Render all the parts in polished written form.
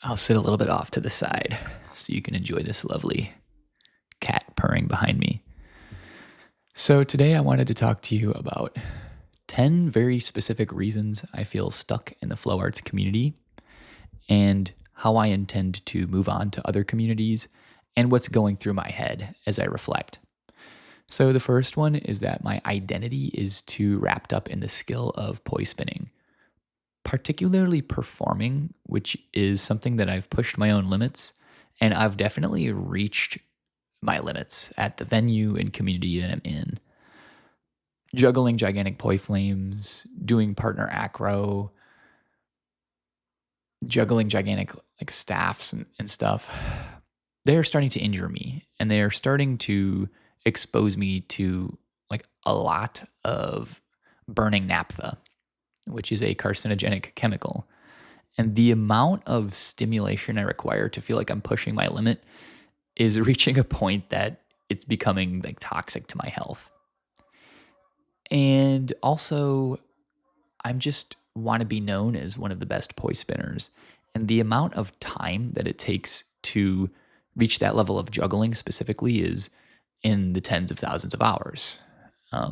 I'll sit a little bit off to the side so you can enjoy this lovely cat purring behind me. So, today I wanted to talk to you about 10 very specific reasons I feel stuck in the flow arts community and how I intend to move on to other communities and what's going through my head as I reflect. So, the first one is that my identity is too wrapped up in the skill of poi spinning, particularly performing, which is something that I've pushed my own limits. And I've definitely reached my limits at the venue and community that I'm in. Juggling gigantic poi flames, doing partner acro, juggling gigantic staffs and stuff. They're starting to injure me, and they're starting to expose me to a lot of burning naphtha, which is a carcinogenic chemical. And the amount of stimulation I require to feel like I'm pushing my limit is reaching a point that it's becoming toxic to my health. And also, I'm just want to be known as one of the best poi spinners. And the amount of time that it takes to reach that level of juggling specifically is in the tens of thousands of hours.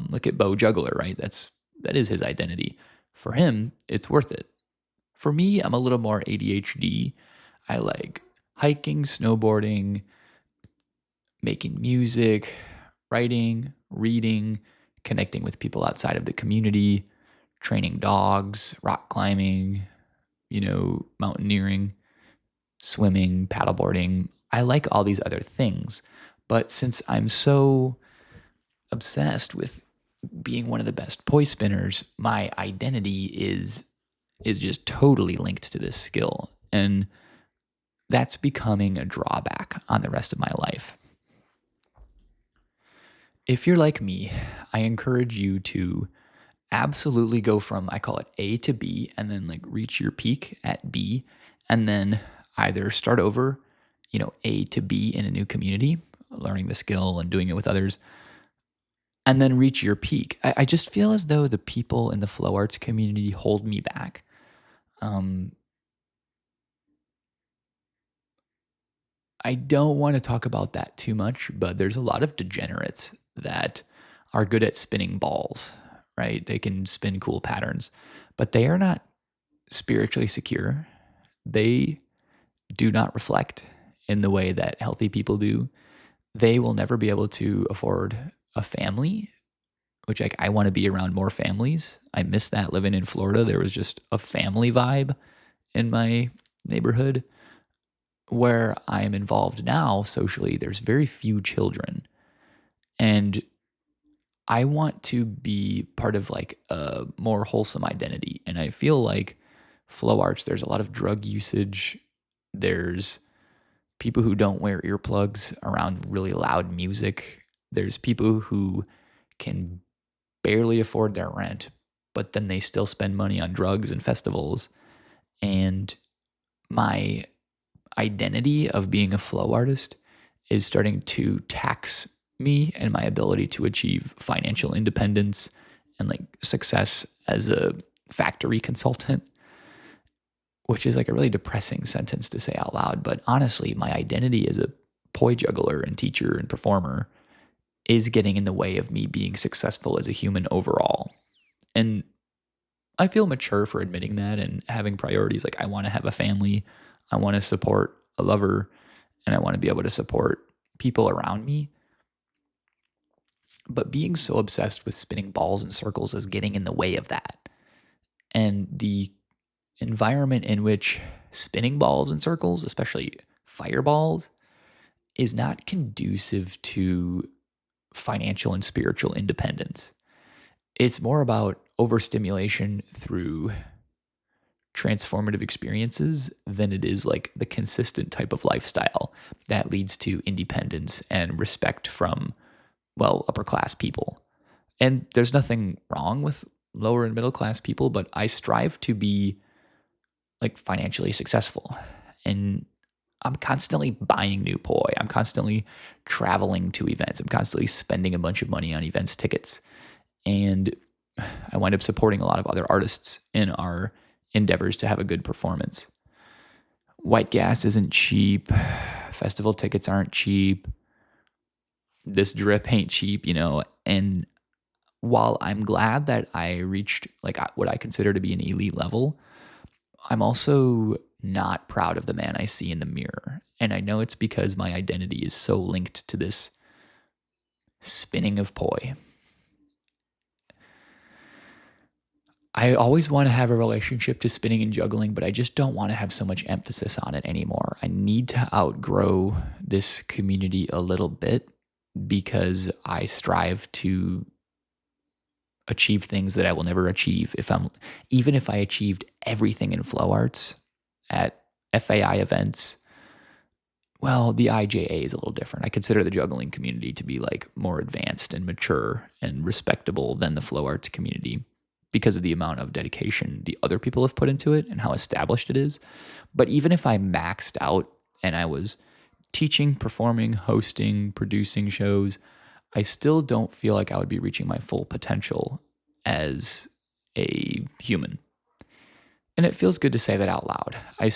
Look at Bo Juggler, right? That is his identity. For him, it's worth it. For me, I'm a little more ADHD. I like hiking, snowboarding, making music, writing, reading, connecting with people outside of the community, training dogs, rock climbing, mountaineering, swimming, paddleboarding. I like all these other things. But since I'm so obsessed with being one of the best poi spinners, my identity is just totally linked to this skill. And that's becoming a drawback on the rest of my life. If you're like me, I encourage you to absolutely go from, I call it A to B, and then reach your peak at B, and then either start over, A to B in a new community, learning the skill and doing it with others, and then reach your peak. I just feel as though the people in the flow arts community hold me back. I don't want to talk about that too much, but there's a lot of degenerates that are good at spinning balls, right? They can spin cool patterns, but they are not spiritually secure. They do not reflect in the way that healthy people do. They will never be able to afford a family, which I want to be around more families. I miss that living in Florida. There was just a family vibe in my neighborhood. Where I am involved now socially, there's very few children. And I want to be part of a more wholesome identity. And I feel like flow arts, there's a lot of drug usage. There's people who don't wear earplugs around really loud music. There's people who can barely afford their rent, but then they still spend money on drugs and festivals. And my identity of being a flow artist is starting to tax me and my ability to achieve financial independence and success as a factory consultant, which is a really depressing sentence to say out loud. But honestly, my identity as a poi juggler and teacher and performer is getting in the way of me being successful as a human overall. And I feel mature for admitting that and having priorities. I want to have a family. I want to support a lover, and I want to be able to support people around me. But being so obsessed with spinning balls in circles is getting in the way of that. And the environment in which spinning balls in circles, especially fireballs, is not conducive to financial and spiritual independence. It's more about overstimulation through transformative experiences than it is the consistent type of lifestyle that leads to independence and respect from, upper class people. And there's nothing wrong with lower and middle class people, but I strive to be financially successful. And I'm constantly buying new poi. I'm constantly traveling to events. I'm constantly spending a bunch of money on events tickets. And I wind up supporting a lot of other artists in our endeavors to have a good performance. White gas isn't cheap. Festival tickets aren't cheap. This drip ain't cheap, And while I'm glad that I reached like what I consider to be an elite level, I'm also not proud of the man I see in the mirror. And I know it's because my identity is so linked to this spinning of poi. I always want to have a relationship to spinning and juggling, but I just don't want to have so much emphasis on it anymore. I need to outgrow this community a little bit because I strive to achieve things that I will never achieve even if I achieved everything in flow arts at FAI events. Well, the IJA is a little different. I consider the juggling community to be like more advanced and mature and respectable than the flow arts community because of the amount of dedication the other people have put into it and how established it is. But even if I maxed out and I was teaching, performing, hosting, producing shows, I still don't feel like I would be reaching my full potential as a human. And it feels good to say that out loud. I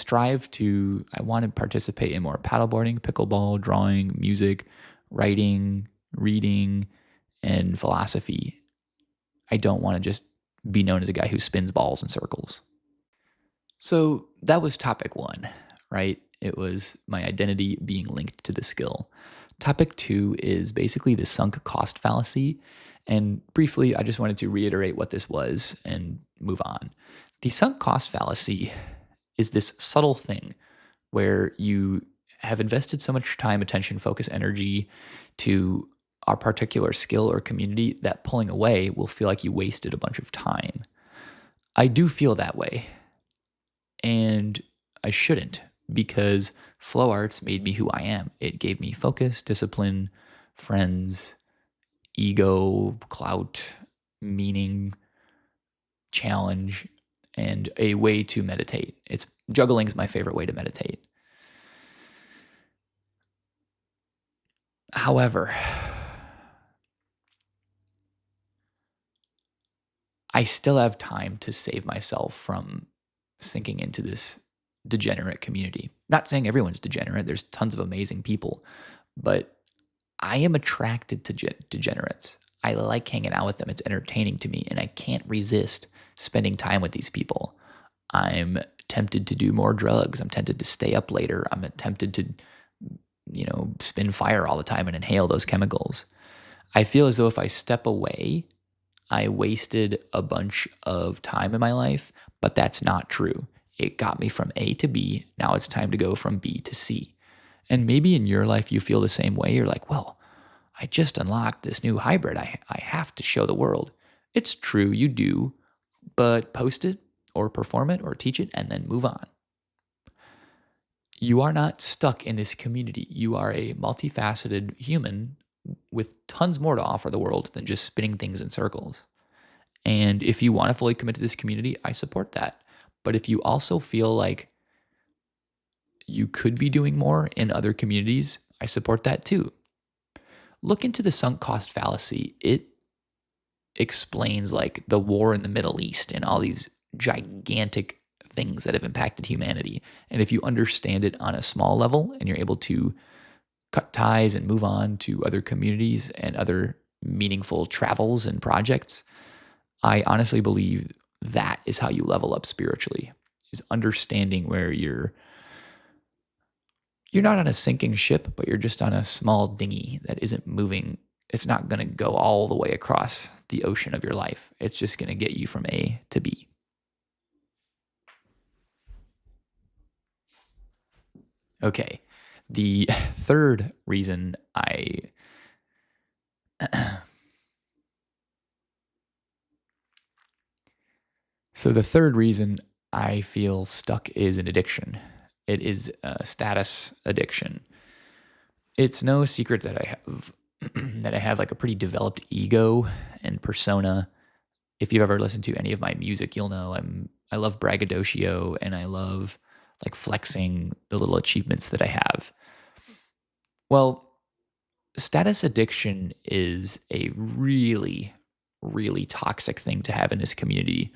want to participate in more paddleboarding, pickleball, drawing, music, writing, reading, and philosophy. I don't want to just be known as a guy who spins balls in circles. So that was topic one, right? It was my identity being linked to the skill. Topic two is basically the sunk cost fallacy. And briefly, I just wanted to reiterate what this was and move on. The sunk cost fallacy is this subtle thing where you have invested so much time, attention, focus, energy to a particular skill or community that pulling away will feel like you wasted a bunch of time. I do feel that way. And I shouldn't, because flow arts made me who I am. It gave me focus, discipline, friends, ego, clout, meaning, challenge, and a way to meditate. Juggling is my favorite way to meditate. However, I still have time to save myself from sinking into this degenerate community. Not saying everyone's degenerate, there's tons of amazing people, but I am attracted to degenerates. I like hanging out with them. It's entertaining to me, and I can't resist spending time with these people. I'm tempted to do more drugs. I'm tempted to stay up later. I'm tempted to, spin fire all the time and inhale those chemicals. I feel as though if I step away, I wasted a bunch of time in my life, but that's not true. It got me from A to B. Now it's time to go from B to C. And maybe in your life you feel the same way. You're like, well, I just unlocked this new hybrid. I have to show the world. It's true, you do, but post it or perform it or teach it and then move on. You are not stuck in this community. You are a multifaceted human with tons more to offer the world than just spinning things in circles. And if you want to fully commit to this community, I support that. But if you also feel like you could be doing more in other communities, I support that too. Look into the sunk cost fallacy. It explains like the war in the Middle East and all these gigantic things that have impacted humanity. And if you understand it on a small level and you're able to cut ties and move on to other communities and other meaningful travels and projects, I honestly believe that is how you level up spiritually, is understanding where you're not on a sinking ship, but you're just on a small dinghy that isn't moving. It's not going to go all the way across the ocean of your life. It's just going to get you from A to B. Okay. The third reason So the third reason I feel stuck is an addiction. It is a status addiction. It's no secret that I have that I have like a pretty developed ego and persona. If you've ever listened to any of my music, you'll know I love braggadocio and I love like flexing the little achievements that I have. Well, status addiction is a really, really toxic thing to have in this community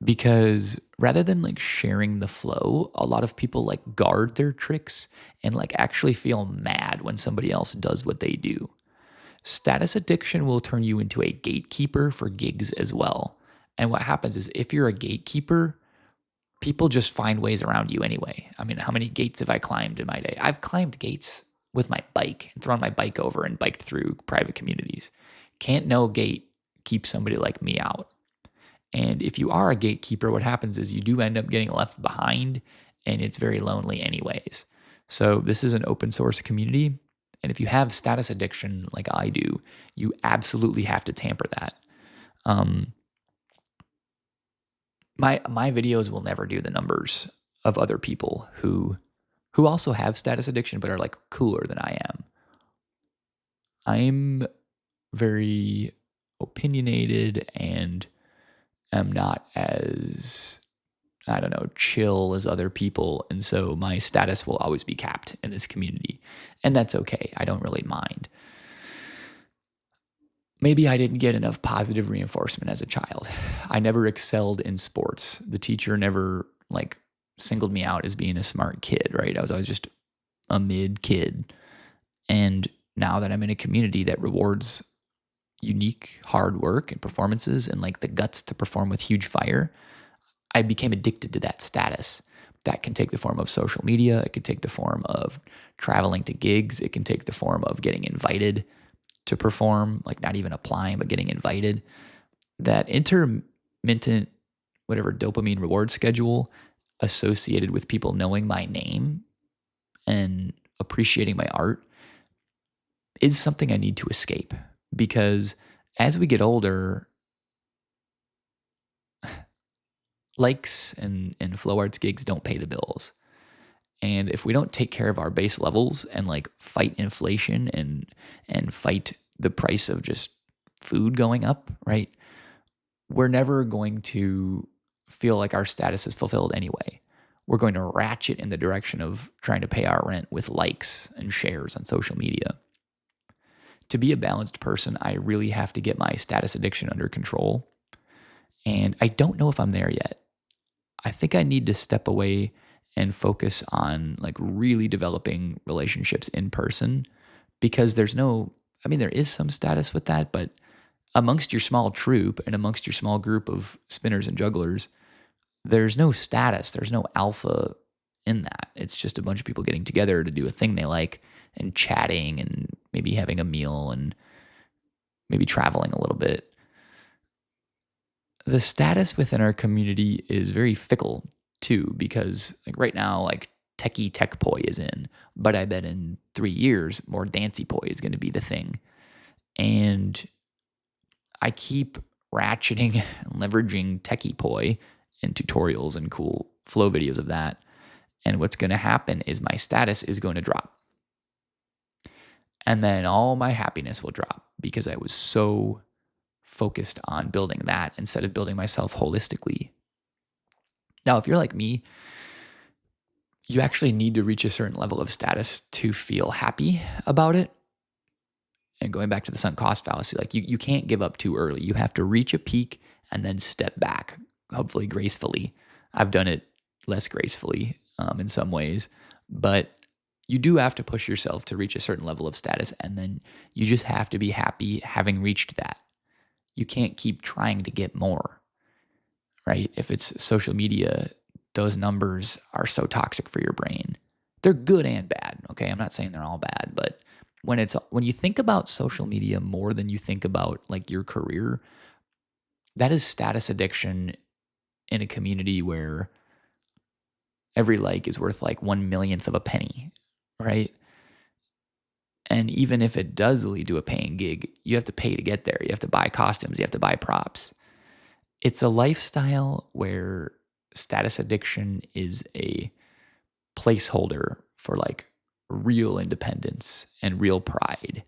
because rather than like sharing the flow, a lot of people like guard their tricks and like actually feel mad when somebody else does what they do. Status addiction will turn you into a gatekeeper for gigs as well. And what happens is if you're a gatekeeper, people just find ways around you anyway. I mean, how many gates have I climbed in my day? I've climbed gates with my bike and thrown my bike over and biked through private communities. Can't no gate keep somebody like me out. And if you are a gatekeeper, what happens is you do end up getting left behind and it's very lonely, anyways. So, this is an open source community. And if you have status addiction like I do, you absolutely have to tamper that. Um, my videos will never do the numbers of other people who also have status addiction but are like cooler than I am. I'm very opinionated and am not as, I don't know, chill as other people. And so my status will always be capped in this community. And that's okay. I don't really mind. Maybe I didn't get enough positive reinforcement as a child. I never excelled in sports. The teacher never like singled me out as being a smart kid, right? I was always just a mid kid. And now that I'm in a community that rewards unique hard work and performances and like the guts to perform with huge fire, I became addicted to that status. That can take the form of social media. It can take the form of traveling to gigs. It can take the form of getting invited to perform, like not even applying, but getting invited. That intermittent, whatever, dopamine reward schedule associated with people knowing my name and appreciating my art is something I need to escape, because as we get older, likes and flow arts gigs don't pay the bills. And if we don't take care of our base levels and like fight inflation and fight the price of just food going up, right? We're never going to feel like our status is fulfilled anyway. We're going to ratchet in the direction of trying to pay our rent with likes and shares on social media. To be a balanced person, I really have to get my status addiction under control. And I don't know if I'm there yet. I think I need to step away and focus on like really developing relationships in person, because there is some status with that, but amongst your small troop and amongst your small group of spinners and jugglers, there's no status, there's no alpha in that. It's just a bunch of people getting together to do a thing they like and chatting and maybe having a meal and maybe traveling a little bit. The status within our community is very fickle too, because like right now, like techie tech poi is in, but I bet in 3 years, more dancey poi is going to be the thing. And I keep ratcheting and leveraging techie poi and tutorials and cool flow videos of that. And what's going to happen is my status is going to drop. And then all my happiness will drop because I was so focused on building that instead of building myself holistically. Now, if you're like me, you actually need to reach a certain level of status to feel happy about it. And going back to the sunk cost fallacy, like you can't give up too early. You have to reach a peak and then step back, hopefully gracefully. I've done it less gracefully in some ways, but you do have to push yourself to reach a certain level of status, and then you just have to be happy having reached that. You can't keep trying to get more, right? If it's social media, those numbers are so toxic for your brain. They're good and bad, okay? I'm not saying they're all bad, but when you think about social media more than you think about like your career, that is status addiction in a community where every like is worth like 1/1,000,000th of a penny, right? And even if it does lead to a paying gig, you have to pay to get there. You have to buy costumes, you have to buy props. It's a lifestyle where status addiction is a placeholder for like real independence and real pride.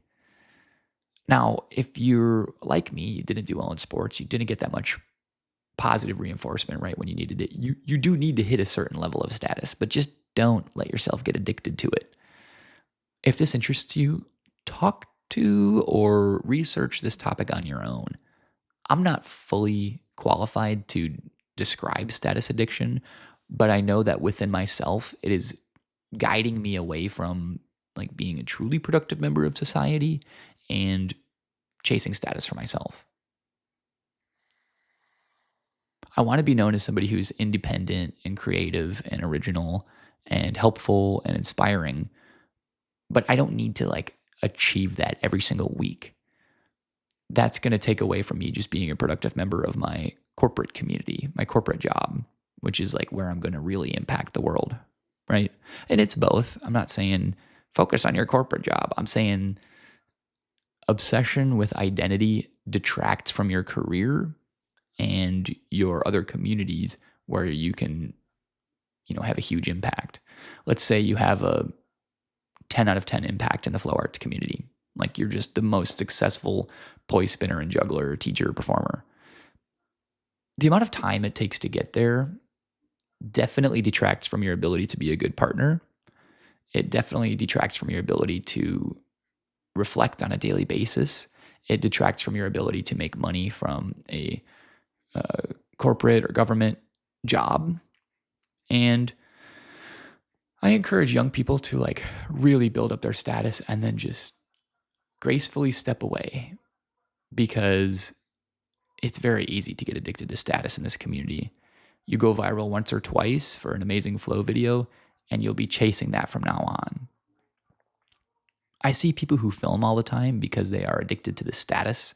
Now, if you're like me, you didn't do well in sports, you didn't get that much positive reinforcement right when you needed it. You do need to hit a certain level of status, but just don't let yourself get addicted to it. If this interests you, talk to or research this topic on your own. I'm not fully qualified to describe status addiction, but I know that within myself, it is guiding me away from like being a truly productive member of society and chasing status for myself. I want to be known as somebody who's independent and creative and original and helpful and inspiring, but I don't need to like achieve that every single week. That's going to take away from me just being a productive member of my corporate community, my corporate job, which is like where I'm going to really impact the world, right? And it's both. I'm not saying focus on your corporate job. I'm saying obsession with identity detracts from your career and your other communities where you can, have a huge impact. Let's say you have a 10 out of 10 impact in the flow arts community. Like you're just the most successful poi spinner and juggler, teacher, performer. The amount of time it takes to get there definitely detracts from your ability to be a good partner. It definitely detracts from your ability to reflect on a daily basis. It detracts from your ability to make money from a corporate or government job. And I encourage young people to like really build up their status and then just gracefully step away, because it's very easy to get addicted to status in this community. You go viral once or twice for an amazing flow video, and you'll be chasing that from now on. I see people who film all the time because they are addicted to the status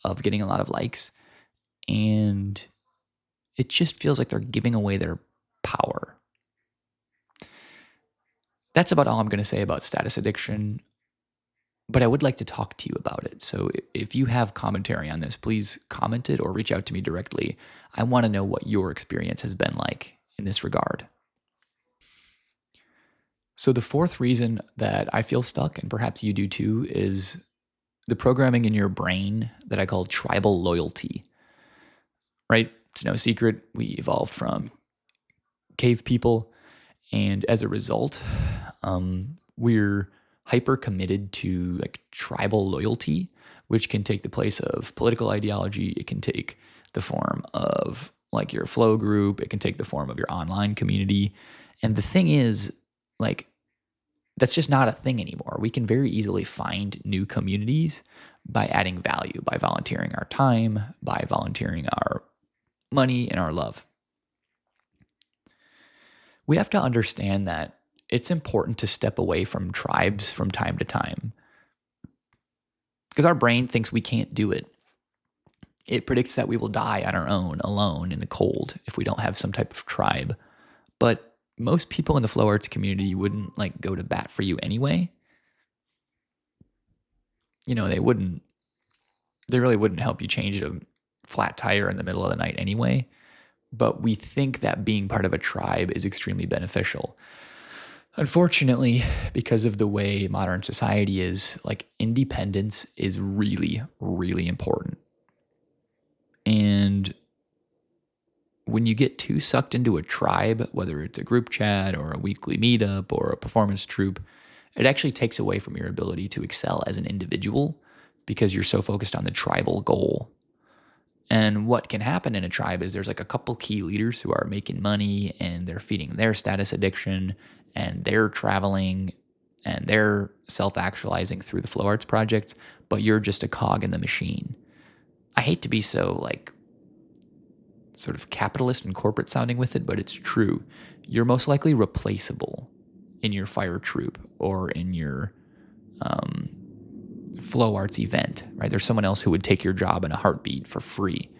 of getting a lot of likes, and it just feels like they're giving away their power. That's about all I'm going to say about status addiction, but I would like to talk to you about it. So if you have commentary on this, please comment it or reach out to me directly. I want to know what your experience has been like in this regard. So the fourth reason that I feel stuck, and perhaps you do too, is the programming in your brain that I call tribal loyalty, right? It's no secret we evolved from cave people, and as a result, we're hyper committed to like tribal loyalty, which can take the place of political ideology. It can take the form of like your flow group. It can take the form of your online community. And the thing is, like, that's just not a thing anymore. We can very easily find new communities by adding value, by volunteering our time, by volunteering our money and our love. We have to understand that it's important to step away from tribes from time to time, because our brain thinks we can't do it. It predicts that we will die on our own, alone in the cold, if we don't have some type of tribe. But most people in the flow arts community wouldn't like go to bat for you anyway. They really wouldn't help you change a flat tire in the middle of the night anyway. But we think that being part of a tribe is extremely beneficial. Unfortunately, because of the way modern society is, like, independence is really, really important. And when you get too sucked into a tribe, whether it's a group chat or a weekly meetup or a performance troupe, it actually takes away from your ability to excel as an individual because you're so focused on the tribal goal. And what can happen in a tribe is there's like a couple key leaders who are making money and they're feeding their status addiction and they're traveling and they're self-actualizing through the flow arts projects, but you're just a cog in the machine. I hate to be so like sort of capitalist and corporate sounding with it, but it's true. You're most likely replaceable in your fire troop or in your flow arts event, right? There's someone else who would take your job in a heartbeat for free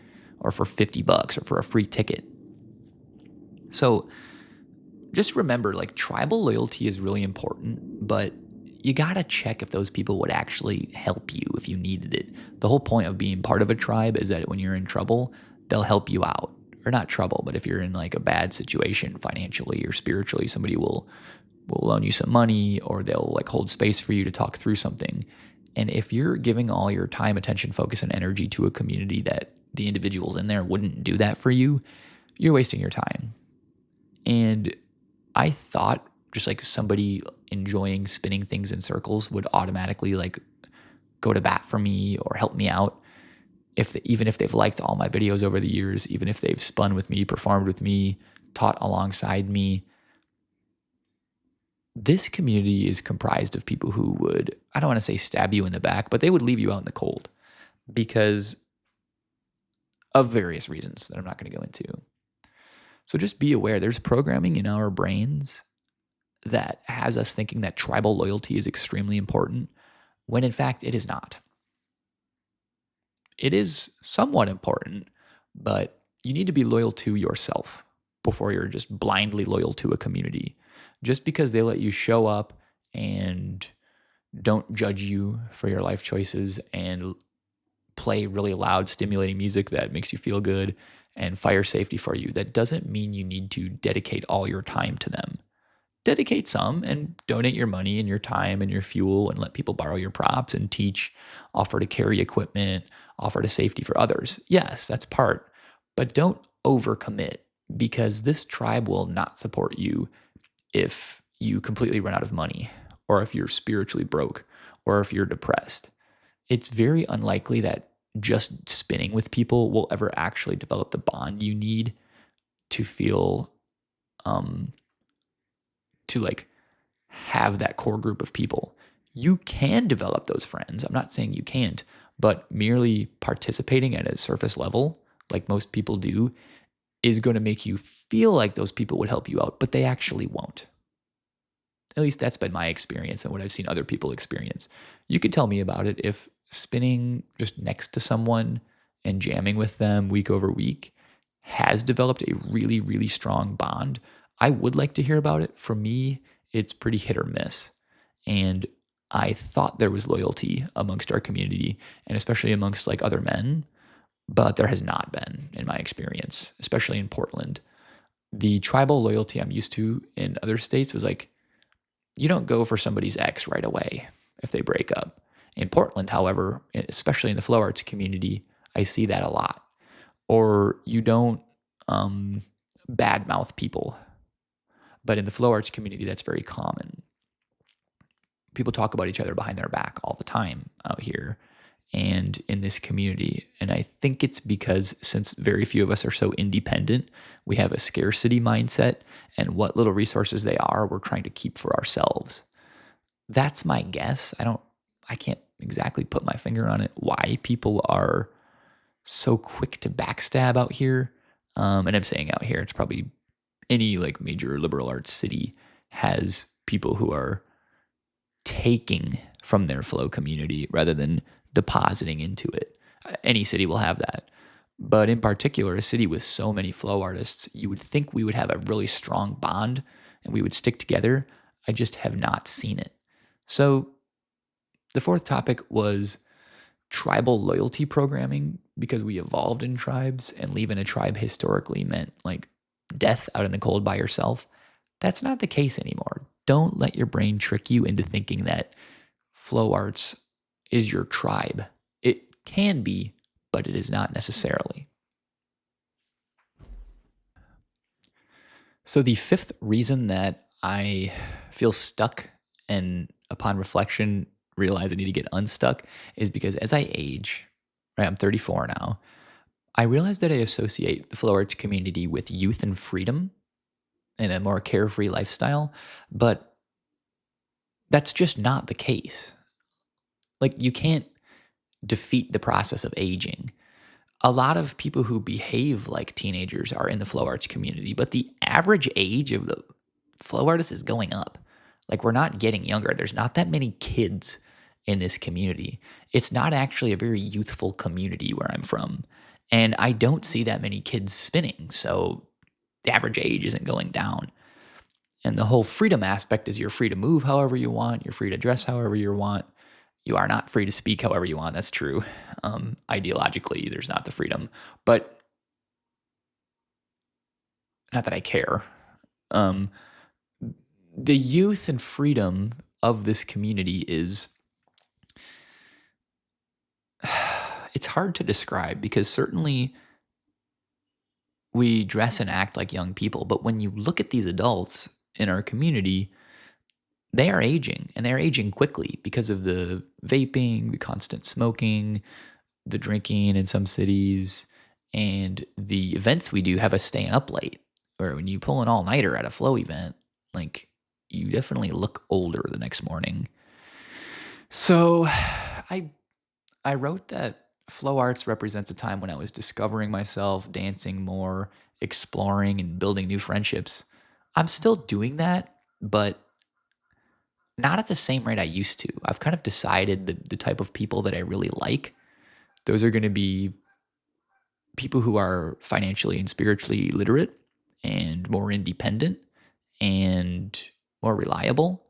or for $50 or for a free ticket. So just remember, like, tribal loyalty is really important, but you got to check if those people would actually help you if you needed it. The whole point of being part of a tribe is that when you're in trouble, they'll help you out. Or not trouble, but if you're in like a bad situation financially or spiritually, somebody will loan you some money or they'll like hold space for you to talk through something. And if you're giving all your time, attention, focus, and energy to a community that the individuals in there wouldn't do that for you, you're wasting your time. And I thought just like somebody enjoying spinning things in circles would automatically like go to bat for me or help me out. even if they've liked all my videos over the years, even if they've spun with me, performed with me, taught alongside me, this community is comprised of people who would, I don't want to say stab you in the back, but they would leave you out in the cold because of various reasons that I'm not going to go into. So just be aware there's programming in our brains that has us thinking that tribal loyalty is extremely important when in fact it is not. It is somewhat important, but you need to be loyal to yourself before you're just blindly loyal to a community. Just because they let you show up and don't judge you for your life choices and play really loud, stimulating music that makes you feel good and fire safety for you, that doesn't mean you need to dedicate all your time to them. Dedicate some and donate your money and your time and your fuel and let people borrow your props and teach, offer to carry equipment, offer to safety for others. Yes, that's part, but don't overcommit because this tribe will not support you if you completely run out of money or if you're spiritually broke or if you're depressed. It's very unlikely that just spinning with people will ever actually develop the bond you need to feel to like have that core group of people. You can develop those friends. I'm not saying you can't, but merely participating at a surface level, like most people do, is going to make you feel like those people would help you out, but they actually won't. At least that's been my experience and what I've seen other people experience. You could tell me about it if spinning just next to someone and jamming with them week over week has developed a really, really strong bond. I would like to hear about it. For me, it's pretty hit or miss. And I thought there was loyalty amongst our community and especially amongst like other men, but there has not been in my experience, especially in Portland. The tribal loyalty I'm used to in other states was like, you don't go for somebody's ex right away if they break up. In Portland, however, especially in the flow arts community, I see that a lot. Or you don't badmouth people. But in the flow arts community, that's very common. People talk about each other behind their back all the time out here and in this community. And I think it's because since very few of us are so independent, we have a scarcity mindset, and what little resources they are, we're trying to keep for ourselves. That's my guess. I can't exactly put my finger on it, why people are so quick to backstab out here. And I'm saying out here, it's probably any like major liberal arts city has people who are taking from their flow community rather than depositing into it. Any city will have that. But in particular, a city with so many flow artists, you would think we would have a really strong bond and we would stick together. I just have not seen it. So the fourth topic was tribal loyalty programming, because we evolved in tribes and leaving a tribe historically meant like death out in the cold by yourself. That's not the case anymore. Don't let your brain trick you into thinking that flow arts is your tribe. It can be, but it is not necessarily. So the fifth reason that I feel stuck and upon reflection realize I need to get unstuck is because as I age, right, I'm 34 now, I realize that I associate the flow arts community with youth and freedom and a more carefree lifestyle, but that's just not the case. Like, you can't defeat the process of aging. A lot of people who behave like teenagers are in the flow arts community, but the average age of the flow artist is going up. Like, we're not getting younger. There's not that many kids in this community. It's not actually a very youthful community where I'm from. And I don't see that many kids spinning. So the average age isn't going down. And the whole freedom aspect is you're free to move however you want. You're free to dress however you want. You are not free to speak however you want. That's true. Ideologically, there's not the freedom. But not that I care. The youth and freedom of this community is, it's hard to describe because certainly we dress and act like young people. But when you look at these adults in our community, they are aging, and they're aging quickly because of the vaping, the constant smoking, the drinking in some cities and the events we do have us staying up late. Or when you pull an all-nighter at a flow event, like, you definitely look older the next morning. So I wrote that flow arts represents a time when I was discovering myself, dancing more, exploring, and building new friendships. I'm still doing that, but not at the same rate I used to. I've kind of decided the type of people that I really like. Those are going to be people who are financially and spiritually literate and more independent and more reliable.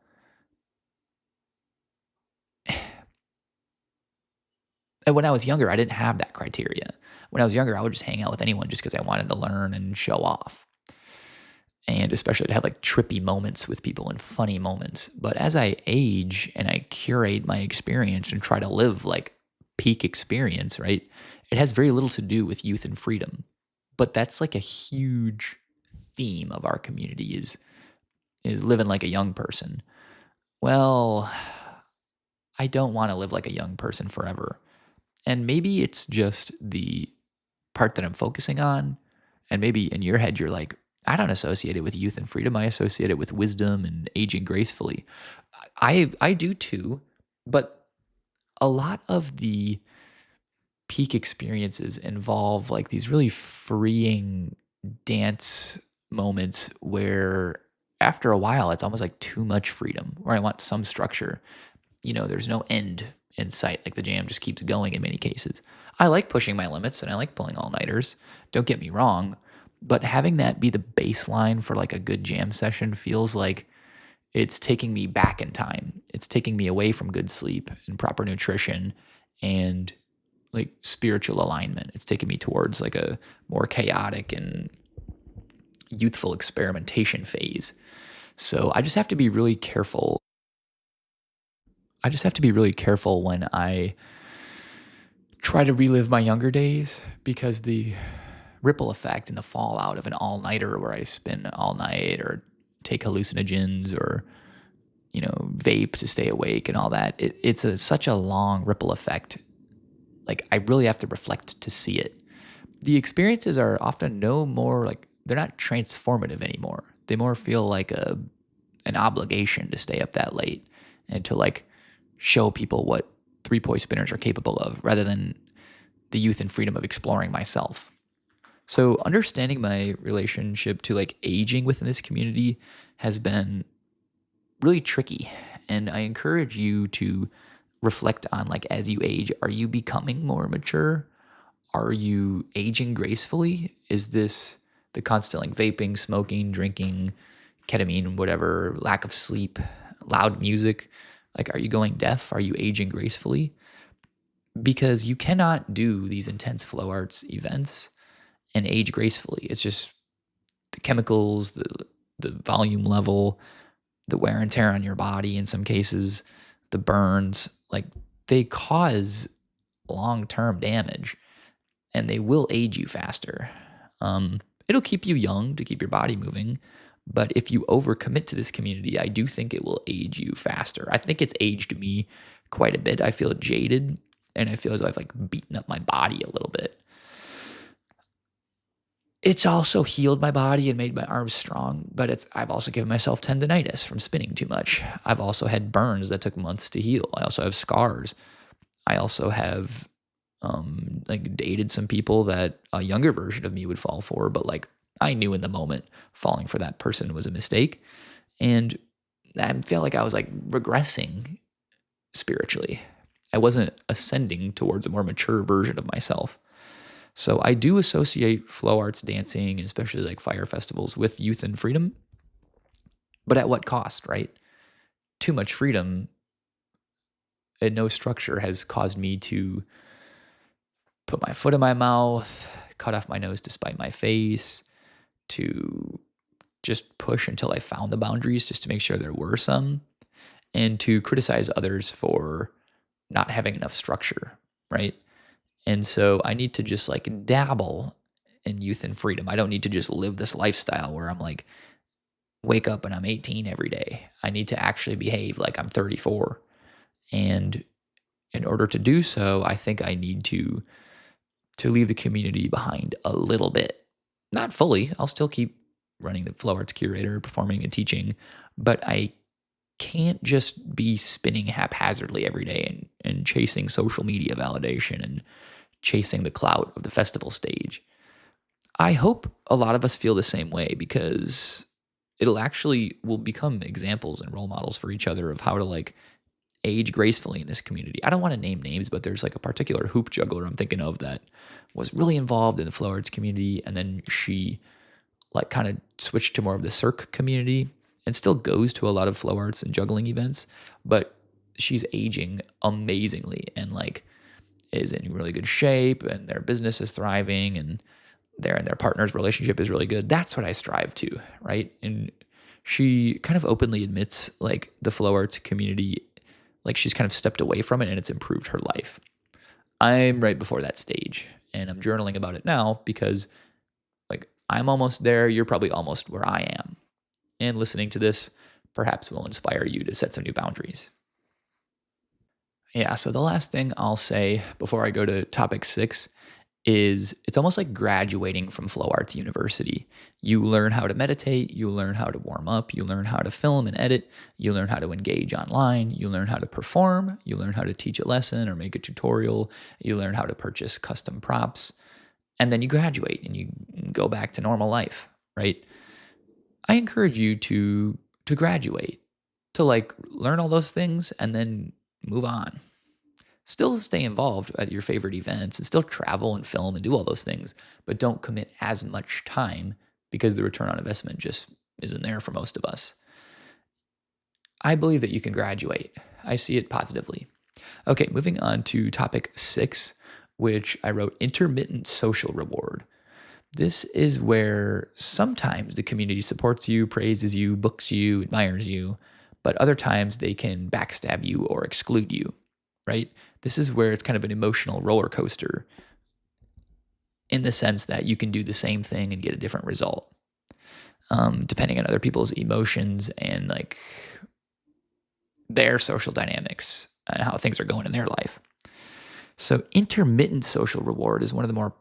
And when I was younger, I didn't have that criteria. When I was younger, I would just hang out with anyone just because I wanted to learn and show off. And especially to have like trippy moments with people and funny moments. But as I age and I curate my experience and try to live like peak experience, right? It has very little to do with youth and freedom. But that's like a huge theme of our community is living like a young person. Well, I don't want to live like a young person forever. And maybe it's just the part that I'm focusing on. And maybe in your head, you're like, I don't associate it with youth and freedom. I associate it with wisdom and aging gracefully. I do too. But a lot of the peak experiences involve like these really freeing dance moments where after a while, it's almost like too much freedom, where I want some structure. There's no end in sight. Like the jam just keeps going in many cases. I like pushing my limits and I like pulling all-nighters. Don't get me wrong, but having that be the baseline for like a good jam session feels like it's taking me back in time. It's taking me away from good sleep and proper nutrition and like spiritual alignment. It's taking me towards like a more chaotic and youthful experimentation phase. So I just have to be really careful. I just have to be really careful when I try to relive my younger days because the ripple effect and the fallout of an all-nighter where I spin all night or take hallucinogens or vape to stay awake and all that, it's such a long ripple effect. Like, I really have to reflect to see it. The experiences are often no more like, they're not transformative anymore. They more feel like an obligation to stay up that late and to like show people what three-point spinners are capable of rather than the youth and freedom of exploring myself. So understanding my relationship to like aging within this community has been really tricky. And I encourage you to reflect on like, as you age, are you becoming more mature? Are you aging gracefully? Is this the constant like vaping, smoking, drinking, ketamine, whatever, lack of sleep, loud music? Like, are you going deaf? Are you aging gracefully? Because you cannot do these intense flow arts events and age gracefully. It's just the chemicals, the volume level, the wear and tear on your body in some cases, the burns, like they cause long-term damage and they will age you faster. It'll keep you young to keep your body moving, but if you overcommit to this community, I do think it will age you faster. I think it's aged me quite a bit. I feel jaded and I feel as though I've like beaten up my body a little bit. It's also healed my body and made my arms strong, but I've also given myself tendonitis from spinning too much. I've also had burns that took months to heal. I also have scars. I also have like dated some people that a younger version of me would fall for, but like I knew in the moment falling for that person was a mistake. And I felt like I was like regressing spiritually. I wasn't ascending towards a more mature version of myself. So I do associate flow arts dancing, and especially like fire festivals, with youth and freedom. But at what cost, right? Too much freedom and no structure has caused me to put my foot in my mouth, cut off my nose to spite my face, to just push until I found the boundaries just to make sure there were some, and to criticize others for not having enough structure, right? And so I need to just like dabble in youth and freedom. I don't need to just live this lifestyle where I'm like, wake up and I'm 18 every day. I need to actually behave like I'm 34 and in order to do so, I think I need to leave the community behind a little bit. Not fully. I'll still keep running the flow arts curator, performing and teaching, but I can't just be spinning haphazardly every day and chasing social media validation and chasing the clout of the festival stage. I hope a lot of us feel the same way because will become examples and role models for each other of how to like age gracefully in this community. I don't want to name names, but there's like a particular hoop juggler I'm thinking of that was really involved in the flow arts community, and then she like kind of switched to more of the circ community and still goes to a lot of flow arts and juggling events, but she's aging amazingly and like is in really good shape, and their business is thriving, and their partner's relationship is really good. That's what I strive to, right? And she kind of openly admits like the flow arts community, like she's kind of stepped away from it and it's improved her life. I'm right before that stage and I'm journaling about it now because like I'm almost there. You're probably almost where I am. And listening to this perhaps will inspire you to set some new boundaries. Yeah, so the last thing I'll say before I go to topic 6 is it's almost like graduating from Flow Arts University. You learn how to meditate, you learn how to warm up, you learn how to film and edit, you learn how to engage online, you learn how to perform, you learn how to teach a lesson or make a tutorial, you learn how to purchase custom props, and then you graduate and you go back to normal life, right? I encourage you to graduate, to like learn all those things and then move on. Still stay involved at your favorite events and still travel and film and do all those things, but don't commit as much time because the return on investment just isn't there for most of us. I believe that you can graduate. I see it positively. Okay, moving on to topic 6, which I wrote intermittent social reward. This is where sometimes the community supports you, praises you, books you, admires you, but other times they can backstab you or exclude you, right? This is where it's kind of an emotional roller coaster in the sense that you can do the same thing and get a different result, depending on other people's emotions and like their social dynamics and how things are going in their life. So intermittent social reward is one of the more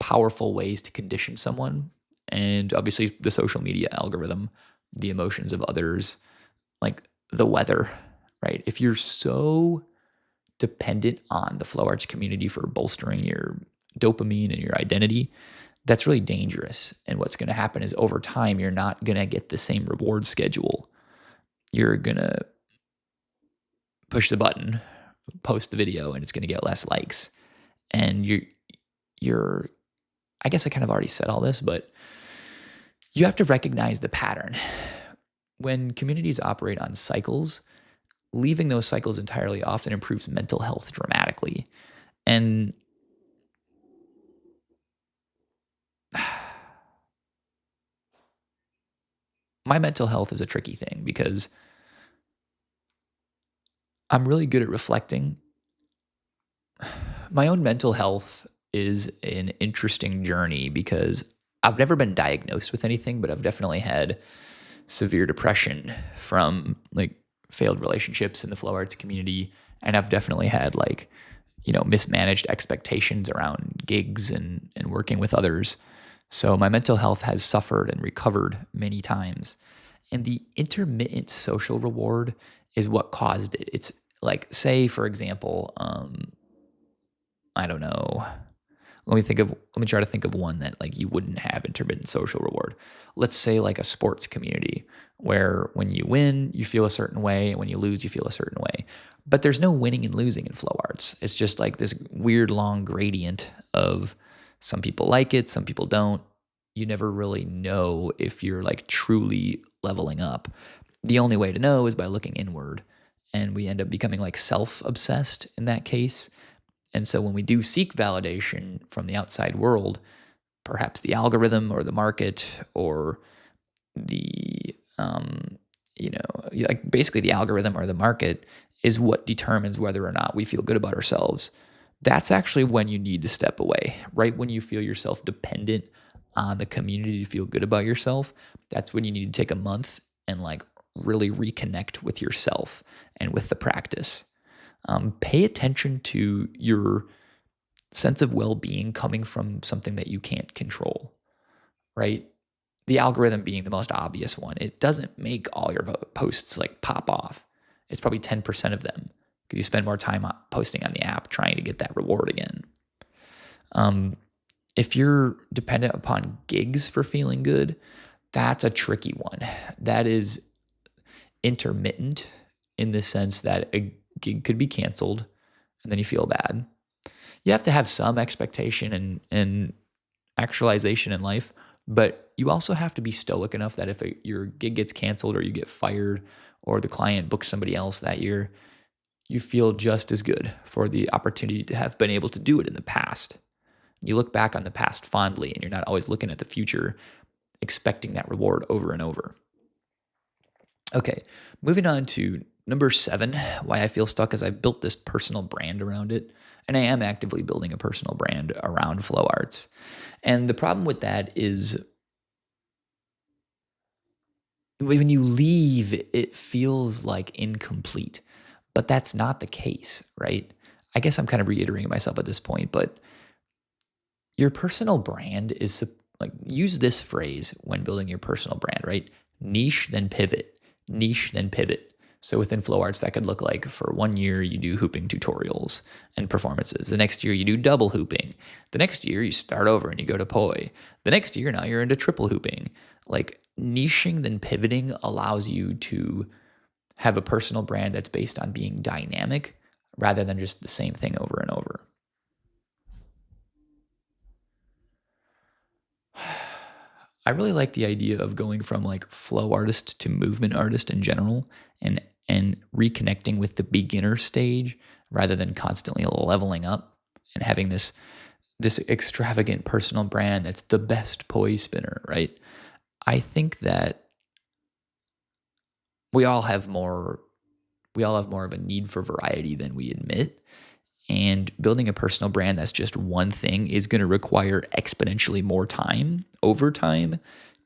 powerful ways to condition someone. And obviously the social media algorithm, the emotions of others, like the weather, right? If you're so dependent on the flow arts community for bolstering your dopamine and your identity, that's really dangerous. And what's going to happen is over time, you're not going to get the same reward schedule. You're going to push the button, post the video, and it's going to get less likes. And you're, I guess I kind of already said all this, but you have to recognize the pattern. When communities operate on cycles, leaving those cycles entirely often improves mental health dramatically. And my mental health is a tricky thing because I'm really good at reflecting. My own mental health is an interesting journey because I've never been diagnosed with anything, but I've definitely had severe depression from like failed relationships in the flow arts community. And I've definitely had like, mismanaged expectations around gigs and working with others. So my mental health has suffered and recovered many times. And the intermittent social reward is what caused it. It's like, say, for example, I don't know. Let me try to think of one that like you wouldn't have intermittent social reward. Let's say like a sports community where when you win, you feel a certain way, and when you lose, you feel a certain way. But there's no winning and losing in flow arts. It's just like this weird long gradient of some people like it, some people don't. You never really know if you're like truly leveling up. The only way to know is by looking inward. And we end up becoming like self-obsessed in that case. And so when we do seek validation from the outside world, perhaps the algorithm or the market or the, like basically the algorithm or the market is what determines whether or not we feel good about ourselves. That's actually when you need to step away, right? When you feel yourself dependent on the community to feel good about yourself, that's when you need to take a month and like really reconnect with yourself and with the practice. Pay attention to your sense of well-being coming from something that you can't control, right? The algorithm being the most obvious one. It doesn't make all your posts like pop off. It's probably 10% of them because you spend more time posting on the app trying to get that reward again. If you're dependent upon gigs for feeling good, that's a tricky one. That is intermittent in the sense that a gig could be canceled and then you feel bad. You have to have some expectation and actualization in life, but you also have to be stoic enough that if your gig gets canceled or you get fired or the client books somebody else that year, you feel just as good for the opportunity to have been able to do it in the past. You look back on the past fondly and you're not always looking at the future expecting that reward over and over. Okay, moving on to number 7, why I feel stuck is I built this personal brand around it, and I am actively building a personal brand around flow arts. And the problem with that is when you leave, it feels like incomplete, but that's not the case, right? I guess I'm kind of reiterating myself at this point, but your personal brand is like, use this phrase when building your personal brand, right? Niche, then pivot. Niche, then pivot. So within flow arts, that could look like for 1 year, you do hooping tutorials and performances. The next year, you do double hooping. The next year, you start over and you go to poi. The next year, now you're into triple hooping. Like, niching, then pivoting allows you to have a personal brand that's based on being dynamic rather than just the same thing over and over. I really like the idea of going from like flow artist to movement artist in general and reconnecting with the beginner stage rather than constantly leveling up and having this extravagant personal brand that's the best poi spinner, right? I think that we all have more of a need for variety than we admit. And building a personal brand that's just one thing is going to require exponentially more time over time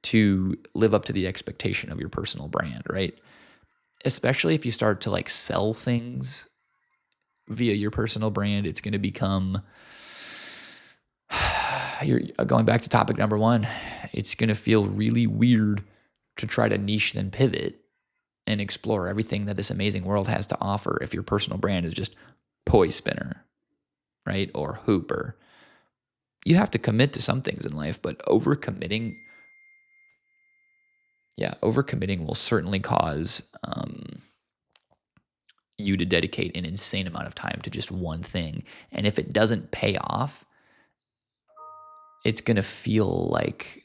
to live up to the expectation of your personal brand, right? Especially if you start to like sell things via your personal brand, it's going to become, you're going back to topic number 1, it's going to feel really weird to try to niche then pivot and explore everything that this amazing world has to offer if your personal brand is just poi spinner, right? Or hooper. You have to commit to some things in life, but overcommitting will certainly cause you to dedicate an insane amount of time to just one thing. And if it doesn't pay off, it's going to feel like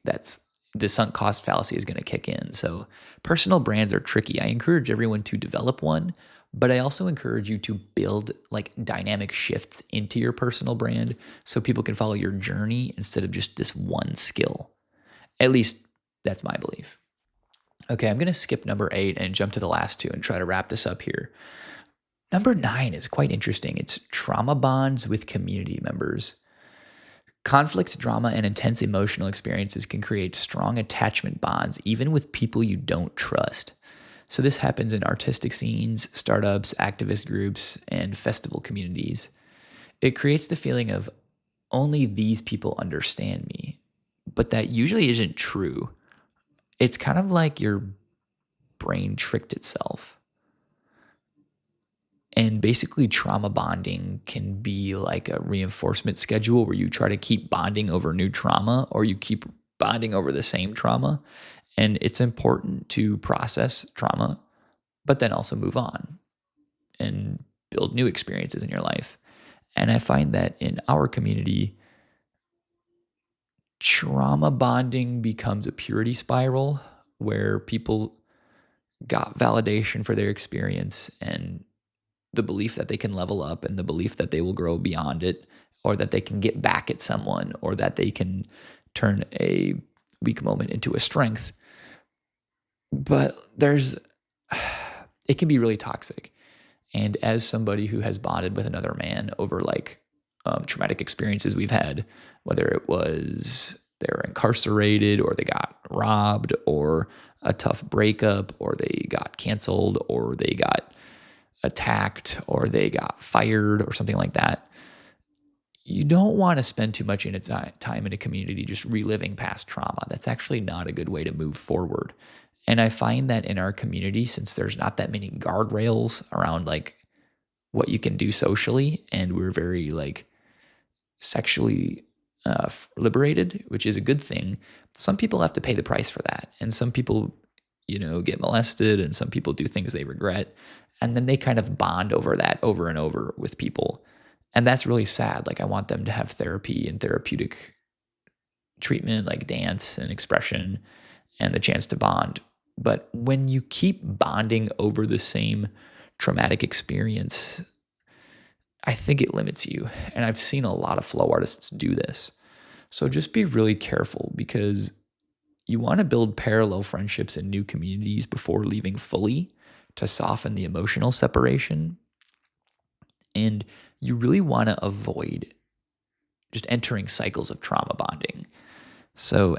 the sunk cost fallacy is going to kick in. So personal brands are tricky. I encourage everyone to develop one, but I also encourage you to build like dynamic shifts into your personal brand so people can follow your journey instead of just this one skill. At least that's my belief. Okay, I'm going to skip number 8 and jump to the last 2 and try to wrap this up here. Number 9 is quite interesting. It's trauma bonds with community members. Conflict, drama, and intense emotional experiences can create strong attachment bonds, even with people you don't trust. So this happens in artistic scenes, startups, activist groups, and festival communities. It creates the feeling of only these people understand me, but that usually isn't true. It's kind of like your brain tricked itself. And basically, trauma bonding can be like a reinforcement schedule where you try to keep bonding over new trauma or you keep bonding over the same trauma. And it's important to process trauma, but then also move on and build new experiences in your life. And I find that in our community, trauma bonding becomes a purity spiral where people got validation for their experience and the belief that they can level up and the belief that they will grow beyond it, or that they can get back at someone, or that they can turn a weak moment into a strength. But it can be really toxic. And as somebody who has bonded with another man over like traumatic experiences we've had, whether it was they were incarcerated or they got robbed or a tough breakup or they got canceled or they got attacked or they got fired or something like that, you don't want to spend too much time in a community just reliving past trauma. That's actually not a good way to move forward. And I find that in our community, since there's not that many guardrails around like what you can do socially, and we're very like sexually liberated, which is a good thing, some people have to pay the price for that. And some people, get molested, and some people do things they regret. And then they kind of bond over that over and over with people. And that's really sad. Like, I want them to have therapy and therapeutic treatment, like dance and expression and the chance to bond. But when you keep bonding over the same traumatic experience, I think it limits you. And I've seen a lot of flow artists do this. So just be really careful, because you want to build parallel friendships in new communities before leaving fully to soften the emotional separation. And you really want to avoid just entering cycles of trauma bonding. So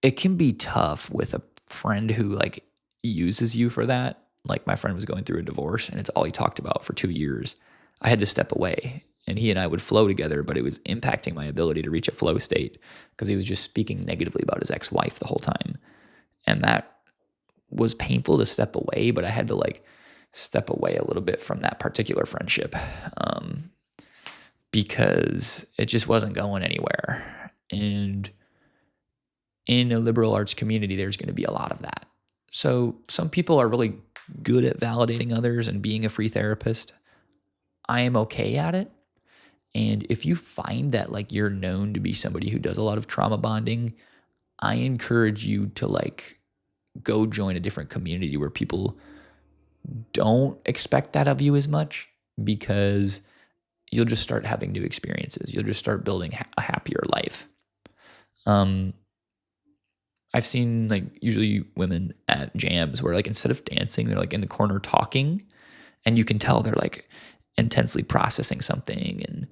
it can be tough with a friend who like uses you for that. Like, my friend was going through a divorce and it's all he talked about for 2 years. I had to step away, and he and I would flow together, but it was impacting my ability to reach a flow state because he was just speaking negatively about his ex-wife the whole time. And that was painful to step away, but I had to like step away a little bit from that particular friendship because it just wasn't going anywhere. And in a liberal arts community, there's going to be a lot of that. So some people are really good at validating others and being a free therapist. I am okay at it. And if you find that like you're known to be somebody who does a lot of trauma bonding, I encourage you to like go join a different community where people don't expect that of you as much, because you'll just start having new experiences. You'll just start building a happier life. I've seen like usually women at jams where like instead of dancing, they're like in the corner talking, and you can tell they're like intensely processing something, and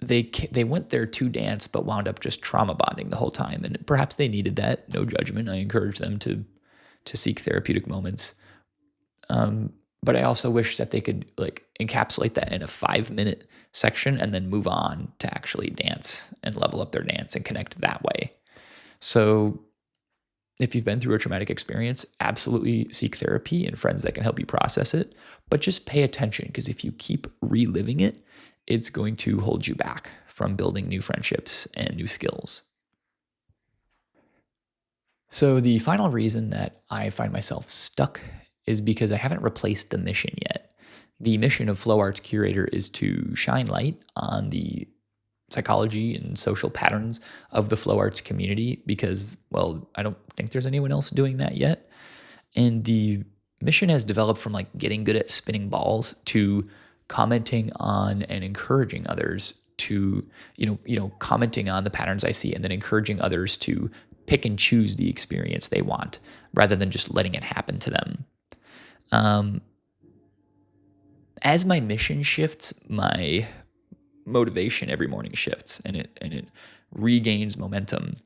they went there to dance but wound up just trauma bonding the whole time. And perhaps they needed that. No judgment. I encourage them to seek therapeutic moments. But I also wish that they could like encapsulate that in a 5-minute section and then move on to actually dance and level up their dance and connect that way. So if you've been through a traumatic experience, absolutely seek therapy and friends that can help you process it. But just pay attention, because if you keep reliving it, it's going to hold you back from building new friendships and new skills. So the final reason that I find myself stuck is because I haven't replaced the mission yet. The mission of Flow Arts Curator is to shine light on the psychology and social patterns of the flow arts community, because, well, I don't think there's anyone else doing that yet. And the mission has developed from like getting good at spinning balls to commenting on and encouraging others to, commenting on the patterns I see and then encouraging others to pick and choose the experience they want rather than just letting it happen to them. As my mission shifts, my motivation every morning shifts, and it regains momentum.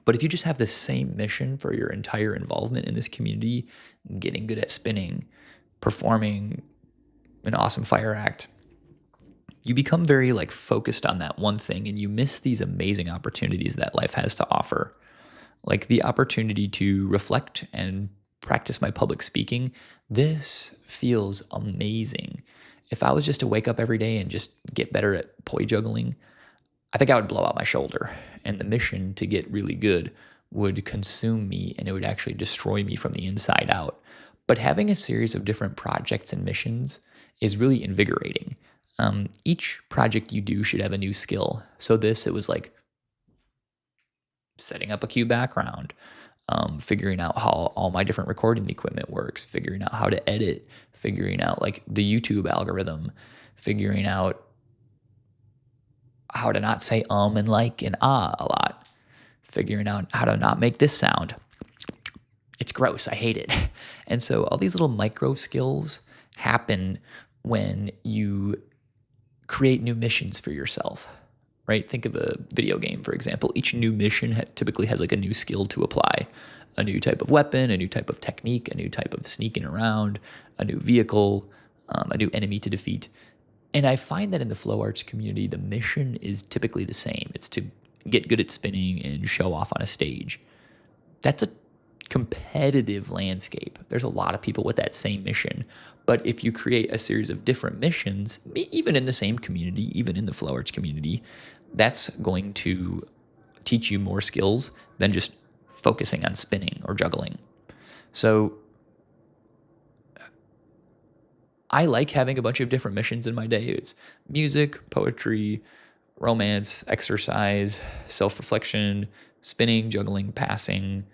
But if you just have the same mission for your entire involvement in this community, getting good at spinning, performing an awesome fire act, you become very like focused on that one thing, and you miss these amazing opportunities that life has to offer. Like the opportunity to reflect and practice my public speaking. This feels amazing. If I was just to wake up every day and just get better at poi juggling, I think I would blow out my shoulder. And the mission to get really good would consume me, and it would actually destroy me from the inside out. But having a series of different projects and missions is really invigorating. Each project you do should have a new skill. So it was like setting up a cue background, figuring out how all my different recording equipment works, figuring out how to edit, figuring out like the YouTube algorithm, figuring out how to not say and like and ah a lot, figuring out how to not make this sound. It's gross. I hate it. And so all these little micro skills happen when you create new missions for yourself, right? Think of a video game, for example. Each new mission typically has like a new skill to apply, a new type of weapon, a new type of technique, a new type of sneaking around, a new vehicle, a new enemy to defeat. And I find that in the flow arts community, the mission is typically the same. It's to get good at spinning and show off on a stage. That's a competitive landscape. There's a lot of people with that same mission. But if you create a series of different missions, even in the same community, even in the flow arts community, that's going to teach you more skills than just focusing on spinning or juggling. So I like having a bunch of different missions in my day. It's music, poetry, romance, exercise, self-reflection, spinning, juggling, passing.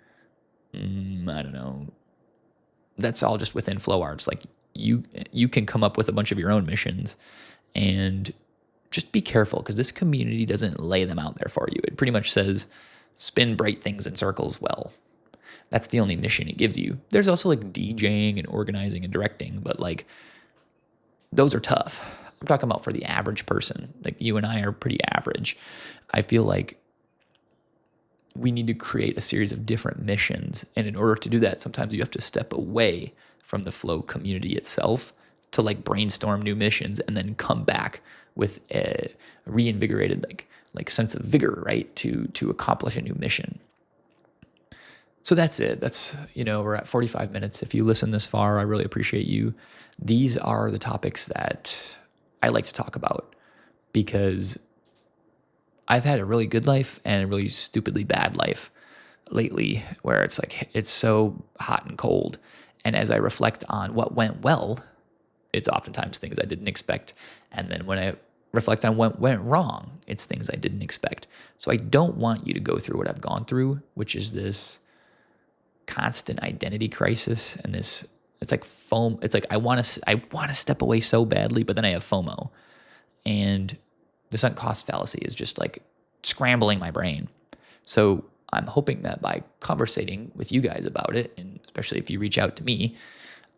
I don't know. That's all just within flow arts. Like you can come up with a bunch of your own missions, and just be careful because this community doesn't lay them out there for you. It pretty much says spin bright things in circles well. That's the only mission it gives you. There's also like DJing and organizing and directing, but like those are tough. I'm talking about for the average person. Like you and I are pretty average. I feel like we need to create a series of different missions. And in order to do that, sometimes you have to step away from the flow community itself to like brainstorm new missions and then come back with a reinvigorated like sense of vigor, right? To accomplish a new mission. So that's it. We're at 45 minutes. If you listen this far, I really appreciate you. These are the topics that I like to talk about because I've had a really good life and a really stupidly bad life lately where it's like it's so hot and cold. And as I reflect on what went well, it's oftentimes things I didn't expect. And then when I reflect on what went wrong, it's things I didn't expect. So I don't want you to go through what I've gone through, which is constant identity crisis and it's like FOMO. It's like I want to step away so badly, but then I have FOMO. And the sunk cost fallacy is just like scrambling my brain. So I'm hoping that by conversating with you guys about it, and especially if you reach out to me,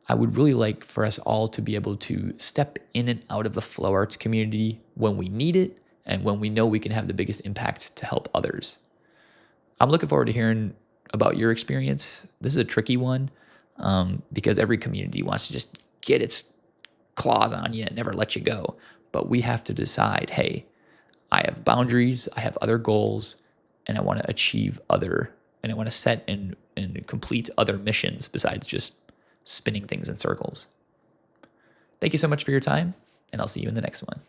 I would really like for us all to be able to step in and out of the flow arts community when we need it and when we know we can have the biggest impact to help others. I'm looking forward to hearing about your experience. This is a tricky one because every community wants to just get its claws on you and never let you go. But we have to decide, hey, I have boundaries, I have other goals, and I want to achieve and I want to set and complete other missions besides just spinning things in circles. Thank you so much for your time, and I'll see you in the next one.